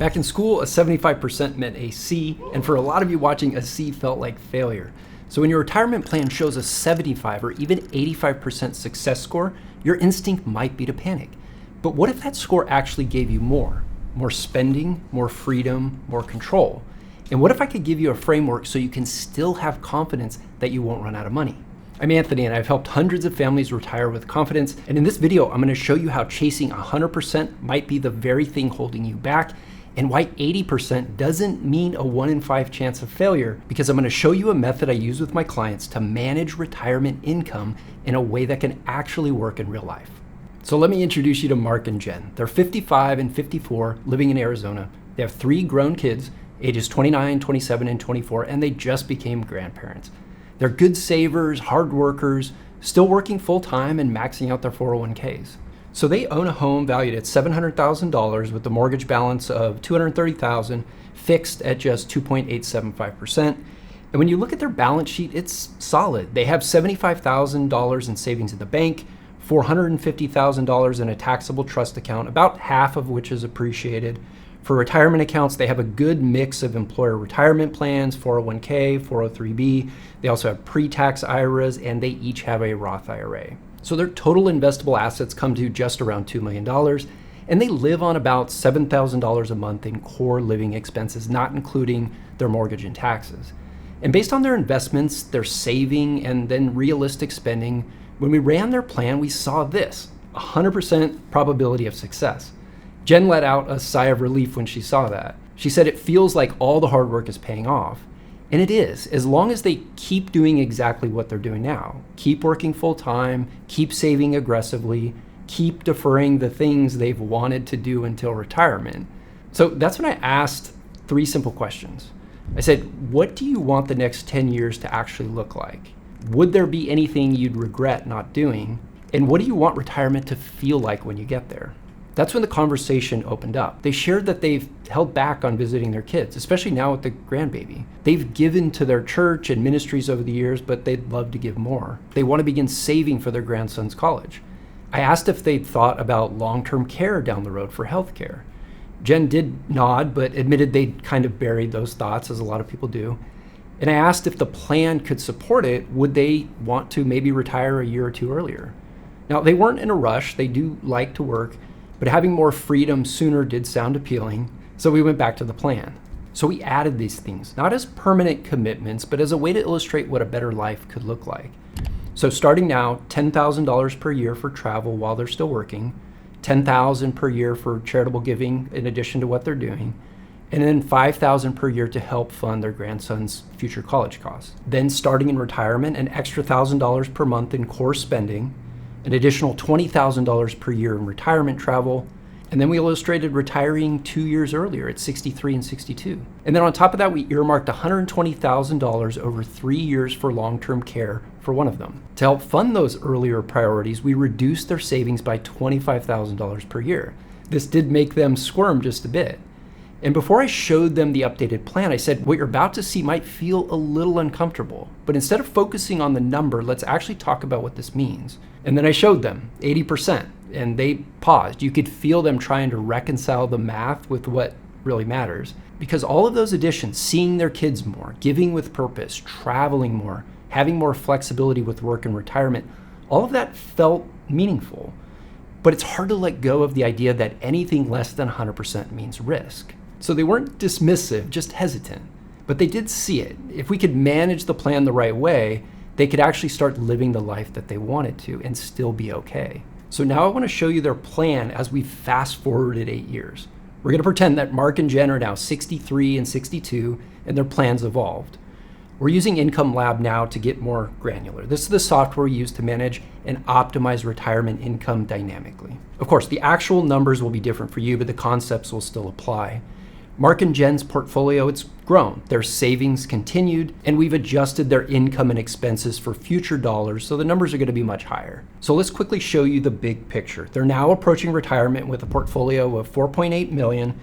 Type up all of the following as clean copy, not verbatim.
Back in school, a 75% meant a C, and for a lot of you watching, a C felt like failure. So when your retirement plan shows a 75 or even 85% success score, your instinct might be to panic. But what if that score actually gave you more? More spending, more freedom, more control? And what if I could give you a framework so you can still have confidence that you won't run out of money? I'm Anthony, and I've helped hundreds of families retire with confidence. And in this video, I'm going to show you how chasing 100% might be the very thing holding you back, and why 80% doesn't mean a 1 in 5 chance of failure, because I'm going to show you a method I use with my clients to manage retirement income in a way that can actually work in real life. So let me introduce you to Mark and Jen. They're 55 and 54, living in Arizona. They have 3 grown kids, ages 29, 27, and 24, and they just became grandparents. They're good savers, hard workers, still working full-time and maxing out their 401ks. So they own a home valued at $700,000 with a mortgage balance of $230,000, fixed at just 2.875%. And when you look at their balance sheet, it's solid. They have $75,000 in savings in the bank, $450,000 in a taxable trust account, about half of which is appreciated. For retirement accounts, they have a good mix of employer retirement plans, 401k, 403b. They also have pre-tax IRAs, and they each have a Roth IRA. So their total investable assets come to just around $2 million, and they live on about $7,000 a month in core living expenses, not including their mortgage and taxes. And based on their investments, their saving, and then realistic spending, when we ran their plan, we saw this, 100% probability of success. Jen let out a sigh of relief when she saw that. She said it feels like all the hard work is paying off. And it is, as long as they keep doing exactly what they're doing now. Keep working full time, keep saving aggressively, keep deferring the things they've wanted to do until retirement. So that's when I asked 3 simple questions. I said, what do you want the next 10 years to actually look like? Would there be anything you'd regret not doing? And what do you want retirement to feel like when you get there? That's when the conversation opened up. They shared that they've held back on visiting their kids, especially now with the grandbaby. They've given to their church and ministries over the years, but they'd love to give more. They want to begin saving for their grandson's college. I asked if they'd thought about long-term care down the road for healthcare. Jen did nod, but admitted they'd kind of buried those thoughts, as a lot of people do. And I asked if the plan could support it, would they want to maybe retire a year or 2 earlier? Now, they weren't in a rush. They do like to work, but having more freedom sooner did sound appealing, so we went back to the plan. So we added these things, not as permanent commitments, but as a way to illustrate what a better life could look like. So starting now, $10,000 per year for travel while they're still working, $10,000 per year for charitable giving in addition to what they're doing, and then $5,000 per year to help fund their grandson's future college costs. Then starting in retirement, an extra $1,000 per month in core spending, an additional $20,000 per year in retirement travel, and then we illustrated retiring 2 years earlier at 63 and 62. And then on top of that, we earmarked $120,000 over 3 years for long-term care for one of them. To help fund those earlier priorities, we reduced their savings by $25,000 per year. This did make them squirm just a bit. And before I showed them the updated plan, I said, what you're about to see might feel a little uncomfortable, but instead of focusing on the number, let's actually talk about what this means. And then I showed them 80%, and they paused. You could feel them trying to reconcile the math with what really matters. Because all of those additions, seeing their kids more, giving with purpose, traveling more, having more flexibility with work and retirement, all of that felt meaningful. But it's hard to let go of the idea that anything less than 100% means risk. So they weren't dismissive, just hesitant. But they did see it. If we could manage the plan the right way, they could actually start living the life that they wanted to and still be okay. So now I want to show you their plan as we fast forwarded 8 years. We're going to pretend that Mark and Jen are now 63 and 62 and their plans evolved. We're using Income Lab now to get more granular. This is the software we use to manage and optimize retirement income dynamically. Of course, the actual numbers will be different for you, but the concepts will still apply. Mark and Jen's portfolio, it's grown. Their savings continued, and we've adjusted their income and expenses for future dollars, so the numbers are going to be much higher. So let's quickly show you the big picture. They're now approaching retirement with a portfolio of $4.8 million,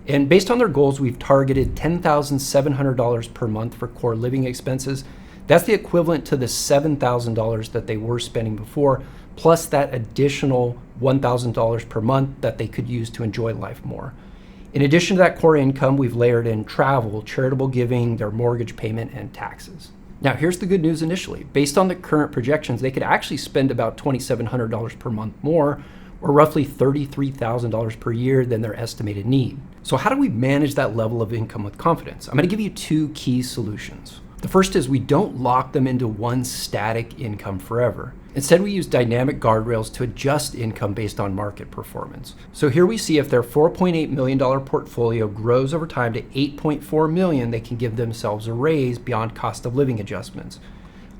and based on their goals, we've targeted $10,700 per month for core living expenses. That's the equivalent to the $7,000 that they were spending before, plus that additional $1,000 per month that they could use to enjoy life more. In addition to that core income, we've layered in travel, charitable giving, their mortgage payment, and taxes. Now, here's the good news initially. Based on the current projections, they could actually spend about $2,700 per month more, or roughly $33,000 per year than their estimated need. So how do we manage that level of income with confidence? I'm going to give you two key solutions. The first is we don't lock them into one static income forever. Instead, we use dynamic guardrails to adjust income based on market performance. So here we see if their $4.8 million portfolio grows over time to $8.4 million, they can give themselves a raise beyond cost of living adjustments.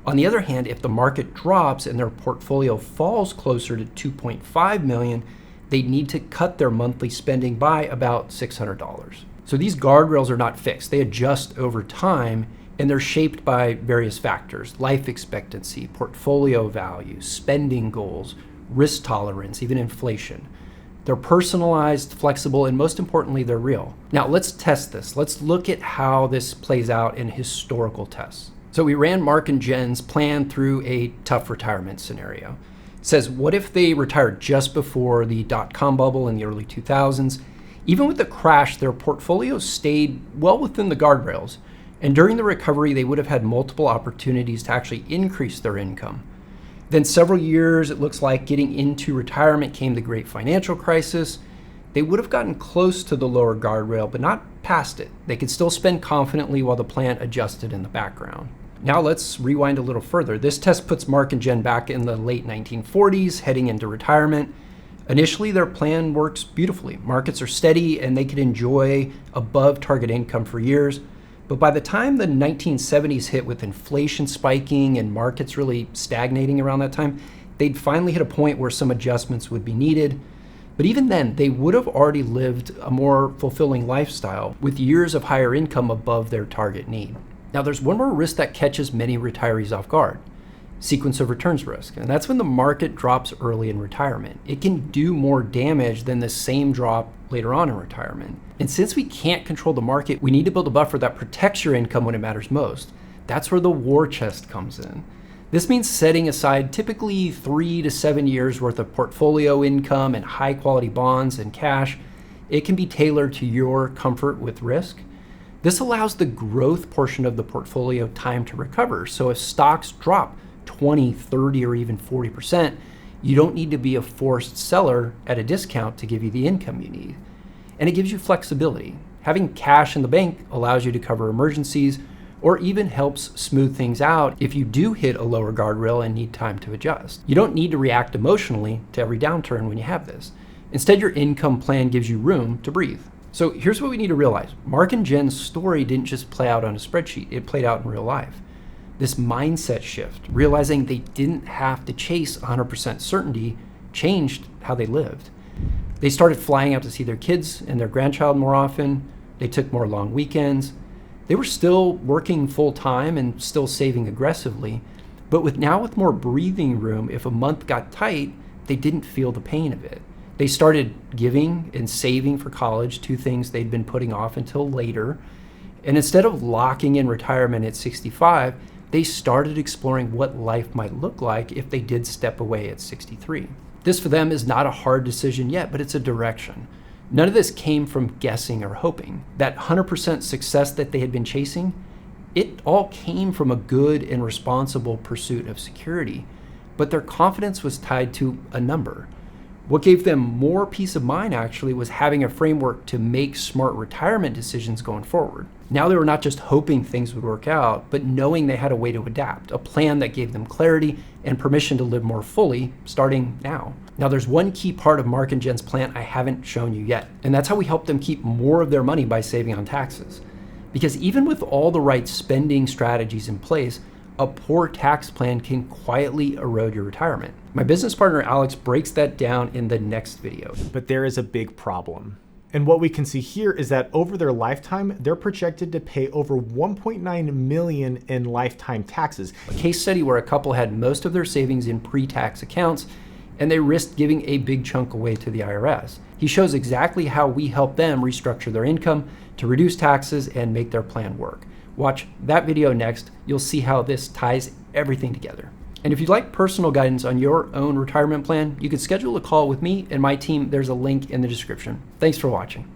On the other hand, if the market drops and their portfolio falls closer to $2.5 million, they need to cut their monthly spending by about $600. So these guardrails are not fixed. They adjust over time, and they're shaped by various factors: life expectancy, portfolio value, spending goals, risk tolerance, even inflation. They're personalized, flexible, and most importantly, they're real. Now let's test this. Let's look at how this plays out in historical tests. So we ran Mark and Jen's plan through a tough retirement scenario. It says, what if they retired just before the dot-com bubble in the early 2000s? Even with the crash, their portfolio stayed well within the guardrails. And during the recovery, they would have had multiple opportunities to actually increase their income. Then several years, it looks like, getting into retirement came the great financial crisis. They would have gotten close to the lower guardrail, but not past it. They could still spend confidently while the plan adjusted in the background. Now let's rewind a little further. This test puts Mark and Jen back in the late 1940s, heading into retirement. Initially, their plan works beautifully. Markets are steady and they could enjoy above target income for years. But by the time the 1970s hit, with inflation spiking and markets really stagnating around that time, they'd finally hit a point where some adjustments would be needed. But even then, they would have already lived a more fulfilling lifestyle with years of higher income above their target need. Now, there's one more risk that catches many retirees off guard: sequence of returns risk. And that's when the market drops early in retirement. It can do more damage than the same drop later on in retirement. And since we can't control the market, we need to build a buffer that protects your income when it matters most. That's where the war chest comes in. This means setting aside typically 3 to 7 years worth of portfolio income and high quality bonds and cash. It can be tailored to your comfort with risk. This allows the growth portion of the portfolio time to recover. So if stocks drop 20, 30, or even 40%, you don't need to be a forced seller at a discount to give you the income you need. And it gives you flexibility. Having cash in the bank allows you to cover emergencies, or even helps smooth things out if you do hit a lower guardrail and need time to adjust. You don't need to react emotionally to every downturn when you have this. Instead, your income plan gives you room to breathe. So here's what we need to realize. Mark and Jen's story didn't just play out on a spreadsheet, it played out in real life. This mindset shift, realizing they didn't have to chase 100% certainty, changed how they lived. They started flying out to see their kids and their grandchild more often. They took more long weekends. They were still working full time and still saving aggressively, but with more breathing room, if a month got tight, they didn't feel the pain of it. They started giving and saving for college, two things they'd been putting off until later. And instead of locking in retirement at 65, they started exploring what life might look like if they did step away at 63. This for them is not a hard decision yet, but it's a direction. None of this came from guessing or hoping. That 100% success that they had been chasing, it all came from a good and responsible pursuit of security. But their confidence was tied to a number. What gave them more peace of mind actually was having a framework to make smart retirement decisions going forward. Now they were not just hoping things would work out, but knowing they had a way to adapt, a plan that gave them clarity and permission to live more fully starting now. Now there's one key part of Mark and Jen's plan I haven't shown you yet, and that's how we help them keep more of their money by saving on taxes. Because even with all the right spending strategies in place, a poor tax plan can quietly erode your retirement. My business partner Alex breaks that down in the next video. But there is a big problem. And what we can see here is that over their lifetime, they're projected to pay over $1.9 million in lifetime taxes. A case study where a couple had most of their savings in pre-tax accounts, and they risked giving a big chunk away to the IRS. He shows exactly how we help them restructure their income to reduce taxes and make their plan work. Watch that video next. You'll see how this ties everything together. And if you'd like personal guidance on your own retirement plan, you can schedule a call with me and my team. There's a link in the description. Thanks for watching.